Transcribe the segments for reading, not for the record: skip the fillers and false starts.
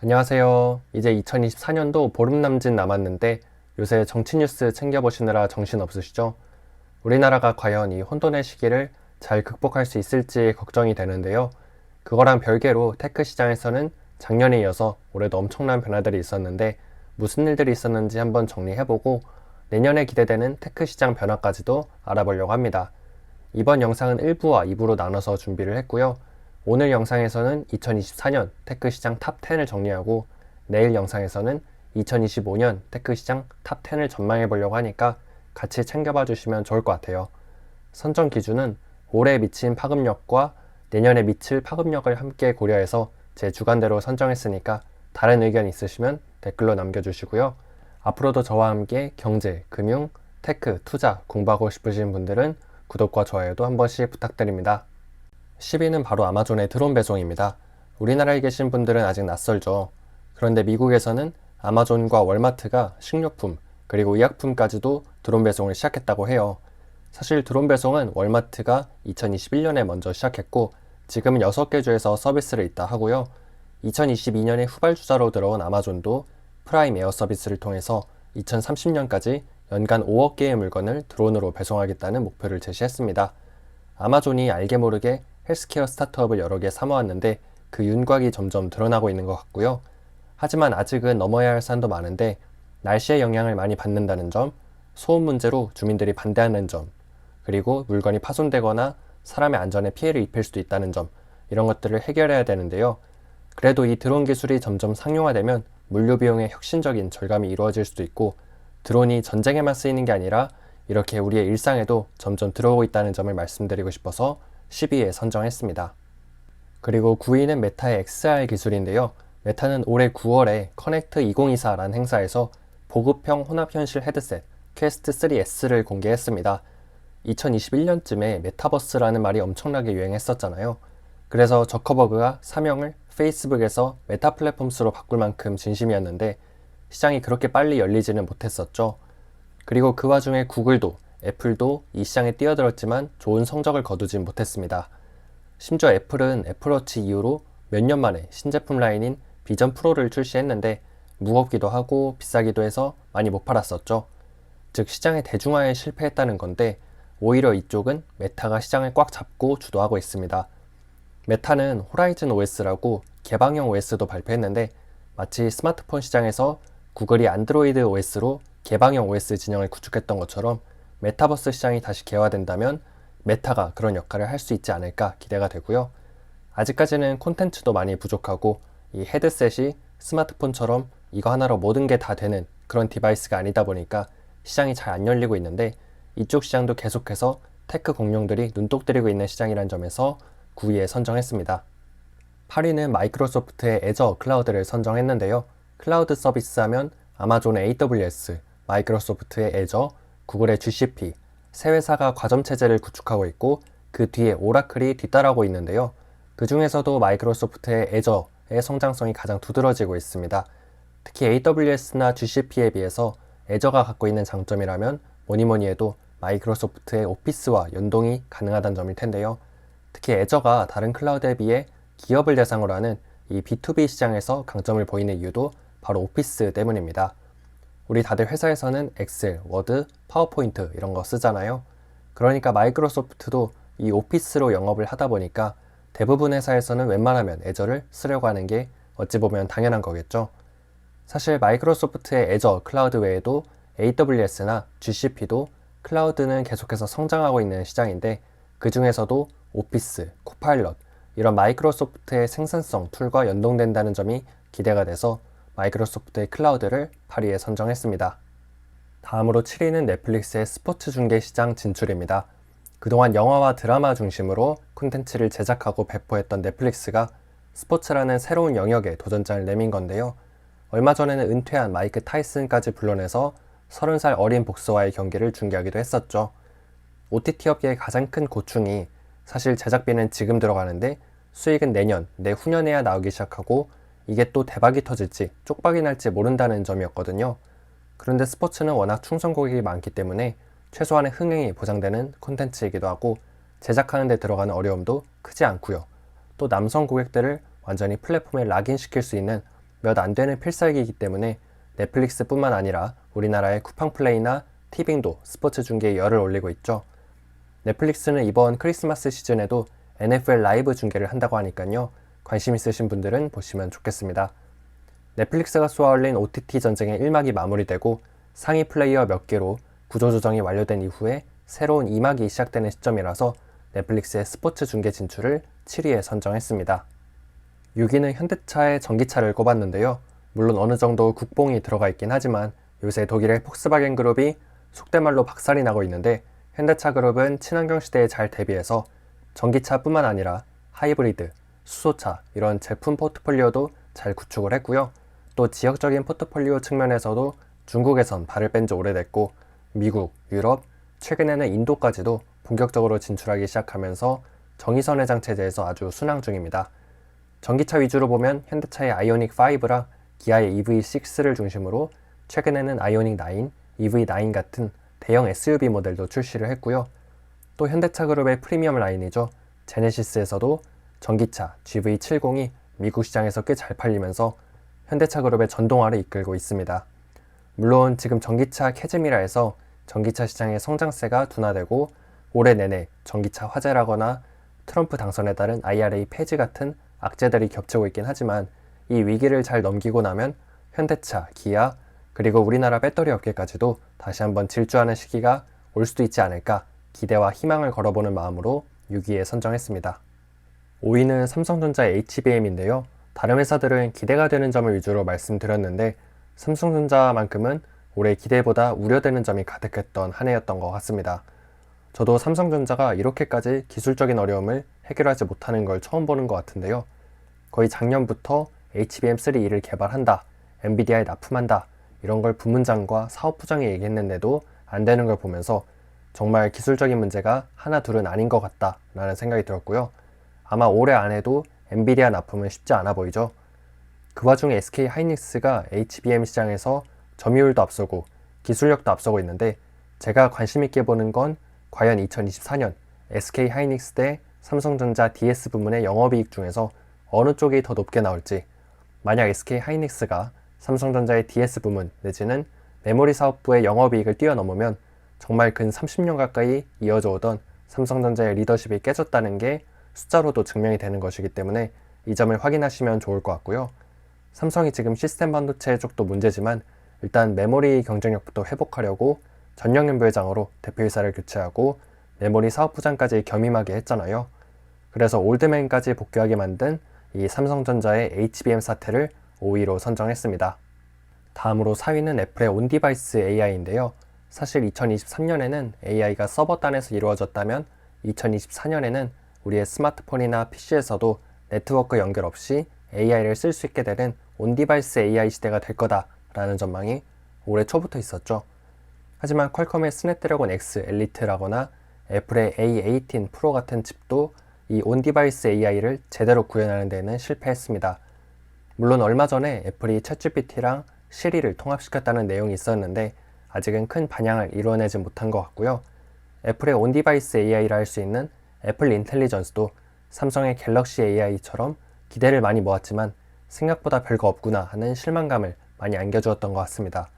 안녕하세요. 이제 2024년도 보름 남짓 남았는데 요새 정치 뉴스 챙겨보시느라 정신 없으시죠? 우리나라가 과연 이 혼돈의 시기를 잘 극복할 수 있을지 걱정이 되는데요. 그거랑 별개로 테크 시장에서는 작년에 이어서 올해도 엄청난 변화들이 있었는데 무슨 일들이 있었는지 한번 정리해보고 내년에 기대되는 테크 시장 변화까지도 알아보려고 합니다. 이번 영상은 1부와 2부로 나눠서 준비를 했고요. 오늘 영상에서는 2024년 테크 시장 탑 10을 정리하고 내일 영상에서는 2025년 테크 시장 탑 10을 전망해 보려고 하니까 같이 챙겨봐 주시면 좋을 것 같아요. 선정 기준은 올해 미친 파급력과 내년에 미칠 파급력을 함께 고려해서 제 주관대로 선정했으니까 다른 의견 있으시면 댓글로 남겨주시고요. 앞으로도 저와 함께 경제, 금융, 테크, 투자 공부하고 싶으신 분들은 구독과 좋아요도 한 번씩 부탁드립니다. 10위는 바로 아마존의 드론 배송입니다. 우리나라에 계신 분들은 아직 낯설죠. 그런데 미국에서는 아마존과 월마트가 식료품 그리고 의약품까지도 드론 배송을 시작했다고 해요. 사실 드론 배송은 월마트가 2021년에 먼저 시작했고 지금은 6개 주에서 서비스를 있다 하고요. 2022년에 후발주자로 들어온 아마존도 프라임 에어 서비스를 통해서 2030년까지 연간 5억 개의 물건을 드론으로 배송하겠다는 목표를 제시했습니다. 아마존이 알게 모르게 헬스케어 스타트업을 여러 개 사모았는데 그 윤곽이 점점 드러나고 있는 것 같고요. 하지만 아직은 넘어야 할 산도 많은데 날씨의 영향을 많이 받는다는 점, 소음 문제로 주민들이 반대하는 점, 그리고 물건이 파손되거나 사람의 안전에 피해를 입힐 수도 있다는 점, 이런 것들을 해결해야 되는데요. 그래도 이 드론 기술이 점점 상용화되면 물류 비용의 혁신적인 절감이 이루어질 수도 있고 드론이 전쟁에만 쓰이는 게 아니라 이렇게 우리의 일상에도 점점 들어오고 있다는 점을 말씀드리고 싶어서 10위에 선정했습니다. 그리고 9위는 메타의 XR 기술인데요. 메타는 올해 9월에 커넥트 2024라는 행사에서 보급형 혼합현실 헤드셋 퀘스트 3S를 공개했습니다. 2021년쯤에 메타버스라는 말이 엄청나게 유행했었잖아요. 그래서 저커버그가 사명을 페이스북에서 메타 플랫폼스로 바꿀 만큼 진심이었는데 시장이 그렇게 빨리 열리지는 못했었죠. 그리고 그 와중에 구글도 애플도 이 시장에 뛰어들었지만 좋은 성적을 거두진 못했습니다. 심지어 애플은 애플워치 이후로 몇 년 만에 신제품 라인인 비전 프로를 출시했는데 무겁기도 하고 비싸기도 해서 많이 못 팔았었죠. 즉 시장의 대중화에 실패했다는 건데 오히려 이쪽은 메타가 시장을 꽉 잡고 주도하고 있습니다. 메타는 호라이즌 OS라고 개방형 OS도 발표했는데 마치 스마트폰 시장에서 구글이 안드로이드 OS로 개방형 OS 진영을 구축했던 것처럼 메타버스 시장이 다시 개화된다면 메타가 그런 역할을 할 수 있지 않을까 기대가 되고요. 아직까지는 콘텐츠도 많이 부족하고 이 헤드셋이 스마트폰처럼 이거 하나로 모든 게 다 되는 그런 디바이스가 아니다 보니까 시장이 잘 안 열리고 있는데 이쪽 시장도 계속해서 테크 공룡들이 눈독 들이고 있는 시장이라는 점에서 9위에 선정했습니다. 8위는 마이크로소프트의 애저 클라우드를 선정했는데요. 클라우드 서비스 하면 아마존의 AWS, 마이크로소프트의 애저, 구글의 GCP, 세 회사가 과점 체제를 구축하고 있고 그 뒤에 오라클이 뒤따라오고 있는데요. 그 중에서도 마이크로소프트의 애저의 성장성이 가장 두드러지고 있습니다. 특히 AWS나 GCP에 비해서 애저가 갖고 있는 장점이라면 뭐니뭐니 해도 마이크로소프트의 오피스와 연동이 가능하다는 점일 텐데요. 특히 애저가 다른 클라우드에 비해 기업을 대상으로 하는 이 B2B 시장에서 강점을 보이는 이유도 바로 오피스 때문입니다. 우리 다들 회사에서는 엑셀, 워드, 파워포인트 이런 거 쓰잖아요. 그러니까 마이크로소프트도 이 오피스로 영업을 하다 보니까 대부분 회사에서는 웬만하면 애저를 쓰려고 하는 게 어찌 보면 당연한 거겠죠. 사실 마이크로소프트의 애저 클라우드 외에도 AWS나 GCP도 클라우드는 계속해서 성장하고 있는 시장인데 그 중에서도 오피스, 코파일럿 이런 마이크로소프트의 생산성 툴과 연동된다는 점이 기대가 돼서 마이크로소프트의 클라우드를 8위에 선정했습니다. 다음으로 7위는 넷플릭스의 스포츠 중계 시장 진출입니다. 그동안 영화와 드라마 중심으로 콘텐츠를 제작하고 배포했던 넷플릭스가 스포츠라는 새로운 영역에 도전장을 내민 건데요. 얼마 전에는 은퇴한 마이크 타이슨까지 불러내서 30살 어린 복서와의 경기를 중계하기도 했었죠. OTT 업계의 가장 큰 고충이 사실 제작비는 지금 들어가는데 수익은 내년, 내후년에야 나오기 시작하고 이게 또 대박이 터질지 쪽박이 날지 모른다는 점이었거든요. 그런데 스포츠는 워낙 충성 고객이 많기 때문에 최소한의 흥행이 보장되는 콘텐츠이기도 하고 제작하는 데 들어가는 어려움도 크지 않고요. 또 남성 고객들을 완전히 플랫폼에 락인시킬 수 있는 몇 안 되는 필살기이기 때문에 넷플릭스뿐만 아니라 우리나라의 쿠팡 플레이나 티빙도 스포츠 중계에 열을 올리고 있죠. 넷플릭스는 이번 크리스마스 시즌에도 NFL 라이브 중계를 한다고 하니까요. 관심 있으신 분들은 보시면 좋겠습니다. 넷플릭스가 쏘아올린 OTT 전쟁의 1막이 마무리되고 상위 플레이어 몇 개로 구조조정이 완료된 이후에 새로운 2막이 시작되는 시점이라서 넷플릭스의 스포츠 중계 진출을 7위에 선정했습니다. 6위는 현대차의 전기차를 꼽았는데요. 물론 어느 정도 국뽕이 들어가 있긴 하지만 요새 독일의 폭스바겐 그룹이 속된 말로 박살이 나고 있는데 현대차 그룹은 친환경 시대에 잘 대비해서 전기차뿐만 아니라 하이브리드, 수소차 이런 제품 포트폴리오도 잘 구축을 했고요. 또 지역적인 포트폴리오 측면에서도 중국에선 발을 뺀 지 오래됐고 미국, 유럽, 최근에는 인도까지도 본격적으로 진출하기 시작하면서 정의선 회장 체제에서 아주 순항 중입니다. 전기차 위주로 보면 현대차의 아이오닉 5랑 기아의 EV6를 중심으로 최근에는 아이오닉 9, EV9 같은 대형 SUV 모델도 출시를 했고요. 또 현대차 그룹의 프리미엄 라인이죠. 제네시스에서도 전기차 GV70이 미국 시장에서 꽤 잘 팔리면서 현대차 그룹의 전동화를 이끌고 있습니다. 물론 지금 전기차 캐즈미라에서 전기차 시장의 성장세가 둔화되고 올해 내내 전기차 화재라거나 트럼프 당선에 따른 IRA 폐지 같은 악재들이 겹치고 있긴 하지만 이 위기를 잘 넘기고 나면 현대차, 기아, 그리고 우리나라 배터리 업계까지도 다시 한번 질주하는 시기가 올 수도 있지 않을까 기대와 희망을 걸어보는 마음으로 6위에 선정했습니다. 5위는 삼성전자의 HBM인데요. 다른 회사들은 기대가 되는 점을 위주로 말씀드렸는데 삼성전자만큼은 올해 기대보다 우려되는 점이 가득했던 한 해였던 것 같습니다. 저도 삼성전자가 이렇게까지 기술적인 어려움을 해결하지 못하는 걸 처음 보는 것 같은데요. 거의 작년부터 HBM3E를 개발한다, 엔비디아에 납품한다 이런 걸 부문장과 사업부장이 얘기했는데도 안 되는 걸 보면서 정말 기술적인 문제가 하나 둘은 아닌 것 같다 라는 생각이 들었고요. 아마 올해 안에도 엔비디아 납품은 쉽지 않아 보이죠. 그 와중에 SK 하이닉스가 HBM 시장에서 점유율도 앞서고 기술력도 앞서고 있는데 제가 관심 있게 보는 건 과연 2024년 SK 하이닉스 대 삼성전자 DS 부문의 영업이익 중에서 어느 쪽이 더 높게 나올지, 만약 SK 하이닉스가 삼성전자의 DS 부문 내지는 메모리 사업부의 영업이익을 뛰어넘으면 정말 근 30년 가까이 이어져 오던 삼성전자의 리더십이 깨졌다는 게 숫자로도 증명이 되는 것이기 때문에 이 점을 확인하시면 좋을 것 같고요. 삼성이 지금 시스템 반도체 쪽도 문제지만 일단 메모리 경쟁력부터 회복하려고 전영현 부회장으로 대표이사를 교체하고 메모리 사업부장까지 겸임하게 했잖아요. 그래서 올드맨까지 복귀하게 만든 이 삼성전자의 HBM 사태를 5위로 선정했습니다. 다음으로 4위는 애플의 온디바이스 AI인데요. 사실 2023년에는 AI가 서버단에서 이루어졌다면 2024년에는 우리의 스마트폰이나 PC에서도 네트워크 연결 없이 AI를 쓸 수 있게 되는 온디바이스 AI 시대가 될 거다라는 전망이 올해 초부터 있었죠. 하지만 퀄컴의 스냅드래곤 X 엘리트라거나 애플의 A18 프로 같은 칩도 이 온디바이스 AI를 제대로 구현하는 데는 실패했습니다. 물론 얼마 전에 애플이 챗GPT랑 시리를 통합시켰다는 내용이 있었는데 아직은 큰 반향을 이뤄내지 못한 것 같고요. 애플의 온디바이스 AI라 할 수 있는 애플 인텔리전스도 삼성의 갤럭시 AI처럼 기대를 많이 모았지만 생각보다 별거 없구나 하는 실망감을 많이 안겨주었던 것 같습니다.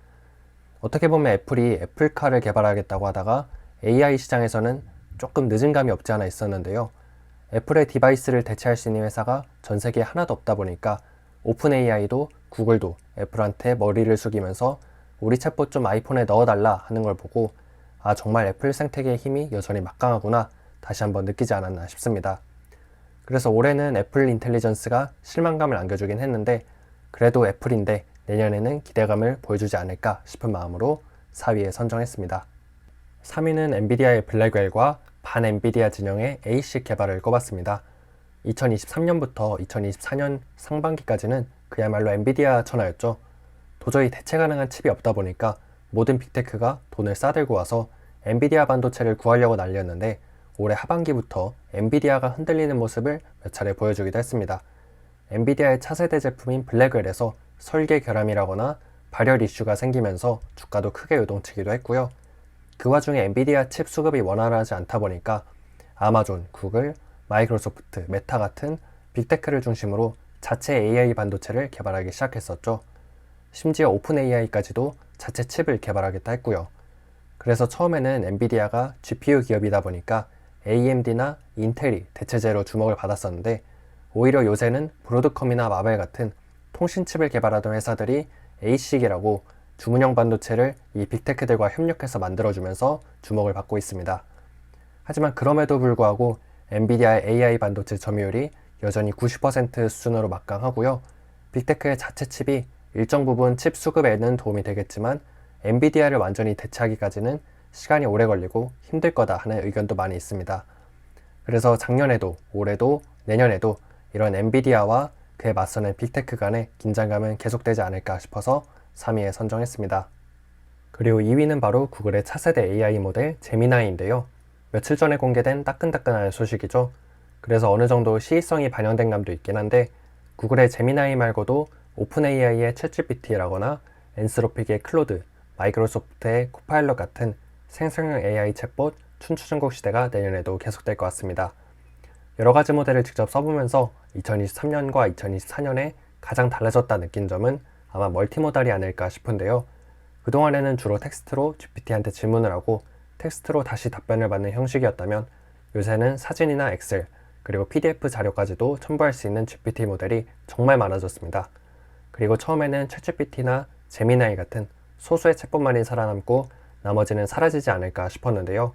어떻게 보면 애플이 애플카를 개발하겠다고 하다가 AI 시장에서는 조금 늦은 감이 없지 않아 있었는데요. 애플의 디바이스를 대체할 수 있는 회사가 전 세계에 하나도 없다 보니까 오픈 AI도 구글도 애플한테 머리를 숙이면서 우리 챗봇 좀 아이폰에 넣어달라 하는 걸 보고 아 정말 애플 생태계의 힘이 여전히 막강하구나 다시 한번 느끼지 않았나 싶습니다. 그래서 올해는 애플 인텔리전스가 실망감을 안겨주긴 했는데 그래도 애플인데 내년에는 기대감을 보여주지 않을까 싶은 마음으로 4위에 선정했습니다. 3위는 엔비디아의 블랙웰과 반 엔비디아 진영의 ASIC 개발을 꼽았습니다. 2023년부터 2024년 상반기까지는 그야말로 엔비디아 천하였죠. 도저히 대체 가능한 칩이 없다 보니까 모든 빅테크가 돈을 싸들고 와서 엔비디아 반도체를 구하려고 난리였는데 올해 하반기부터 엔비디아가 흔들리는 모습을 몇 차례 보여주기도 했습니다. 엔비디아의 차세대 제품인 블랙웰에서 설계 결함이라거나 발열 이슈가 생기면서 주가도 크게 요동치기도 했고요. 그 와중에 엔비디아 칩 수급이 원활하지 않다 보니까 아마존, 구글, 마이크로소프트, 메타 같은 빅테크를 중심으로 자체 AI 반도체를 개발하기 시작했었죠. 심지어 오픈 AI까지도 자체 칩을 개발하겠다 했고요. 그래서 처음에는 엔비디아가 GPU 기업이다 보니까 AMD나 인텔이 대체제로 주목을 받았었는데, 오히려 요새는 브로드컴이나 마벨 같은 통신칩을 개발하던 회사들이 ASIC이라고 주문형 반도체를 이 빅테크들과 협력해서 만들어주면서 주목을 받고 있습니다. 하지만 그럼에도 불구하고 엔비디아의 AI 반도체 점유율이 여전히 90% 수준으로 막강하고요. 빅테크의 자체 칩이 일정 부분 칩 수급에는 도움이 되겠지만 엔비디아를 완전히 대체하기까지는 시간이 오래 걸리고 힘들 거다 하는 의견도 많이 있습니다. 그래서 작년에도, 올해도, 내년에도 이런 엔비디아와 그에 맞서는 빅테크 간의 긴장감은 계속되지 않을까 싶어서 3위에 선정했습니다. 그리고 2위는 바로 구글의 차세대 AI 모델 제미나이인데요. 며칠 전에 공개된 따끈따끈한 소식이죠. 그래서 어느 정도 시의성이 반영된 감도 있긴 한데, 구글의 제미나이 말고도 오픈 AI의 챗GPT라거나 엔스로픽의 클로드, 마이크로소프트의 코파일럿 같은 생성형 AI 챗봇 춘추전국 시대가 내년에도 계속될 것 같습니다. 여러 가지 모델을 직접 써보면서 2023년과 2024년에 가장 달라졌다 느낀 점은 아마 멀티모달이 아닐까 싶은데요. 그동안에는 주로 텍스트로 GPT한테 질문을 하고 텍스트로 다시 답변을 받는 형식이었다면, 요새는 사진이나 엑셀, 그리고 PDF 자료까지도 첨부할 수 있는 GPT 모델이 정말 많아졌습니다. 그리고 처음에는 챗GPT나 제미나이 같은 소수의 챗봇만이 살아남고 나머지는 사라지지 않을까 싶었는데요.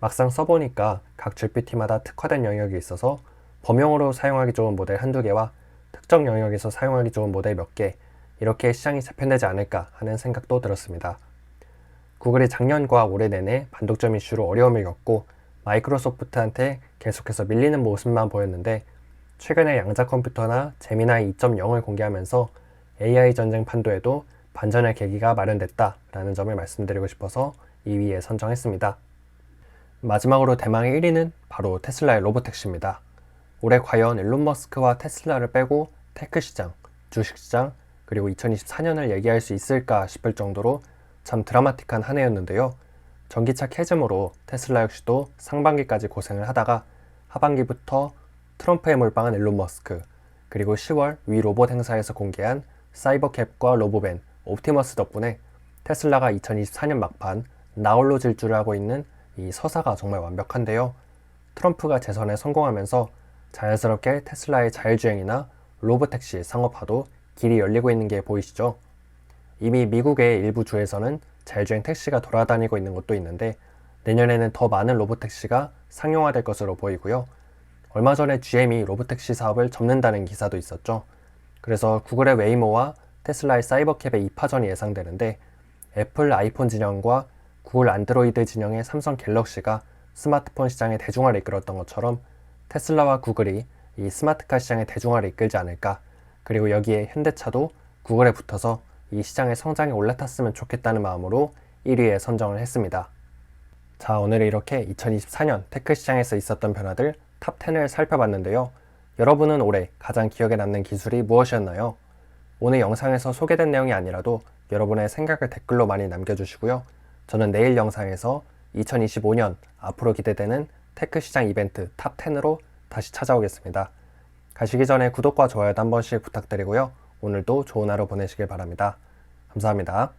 막상 써보니까 각 GPT마다 특화된 영역이 있어서 범용으로 사용하기 좋은 모델 한두 개와 특정 영역에서 사용하기 좋은 모델 몇 개, 이렇게 시장이 재편되지 않을까 하는 생각도 들었습니다. 구글이 작년과 올해 내내 반독점 이슈로 어려움을 겪고 마이크로소프트한테 계속해서 밀리는 모습만 보였는데, 최근에 양자 컴퓨터나 제미나이 2.0을 공개하면서 AI 전쟁 판도에도 반전의 계기가 마련됐다라는 점을 말씀드리고 싶어서 2위에 선정했습니다. 마지막으로 대망의 1위는 바로 테슬라의 로보택시입니다. 올해 과연 일론 머스크와 테슬라를 빼고 테크 시장, 주식 시장, 그리고 2024년을 얘기할 수 있을까 싶을 정도로 참 드라마틱한 한 해였는데요. 전기차 캐즘으로 테슬라 역시도 상반기까지 고생을 하다가 하반기부터 트럼프에 몰빵한 일론 머스크, 그리고 10월 위 로봇 행사에서 공개한 사이버캡과 로보밴, 옵티머스 덕분에 테슬라가 2024년 막판 나홀로 질주를 하고 있는 이 서사가 정말 완벽한데요. 트럼프가 재선에 성공하면서 자연스럽게 테슬라의 자율주행이나 로보택시 상업화도 길이 열리고 있는 게 보이시죠? 이미 미국의 일부 주에서는 자율주행 택시가 돌아다니고 있는 곳도 있는데, 내년에는 더 많은 로보택시가 상용화될 것으로 보이고요. 얼마 전에 GM이 로보택시 사업을 접는다는 기사도 있었죠. 그래서 구글의 웨이모와 테슬라의 사이버캡의 2파전이 예상되는데, 애플 아이폰 진영과 구글 안드로이드 진영의 삼성 갤럭시가 스마트폰 시장의 대중화를 이끌었던 것처럼 테슬라와 구글이 이 스마트카 시장의 대중화를 이끌지 않을까, 그리고 여기에 현대차도 구글에 붙어서 이 시장의 성장에 올라탔으면 좋겠다는 마음으로 1위에 선정을 했습니다. 자, 오늘 이렇게 2024년 테크 시장에서 있었던 변화들 탑 10을 살펴봤는데요. 여러분은 올해 가장 기억에 남는 기술이 무엇이었나요? 오늘 영상에서 소개된 내용이 아니라도 여러분의 생각을 댓글로 많이 남겨주시고요. 저는 내일 영상에서 2025년 앞으로 기대되는 테크 시장 이벤트 탑 10으로 다시 찾아오겠습니다. 가시기 전에 구독과 좋아요도 한 번씩 부탁드리고요. 오늘도 좋은 하루 보내시길 바랍니다. 감사합니다.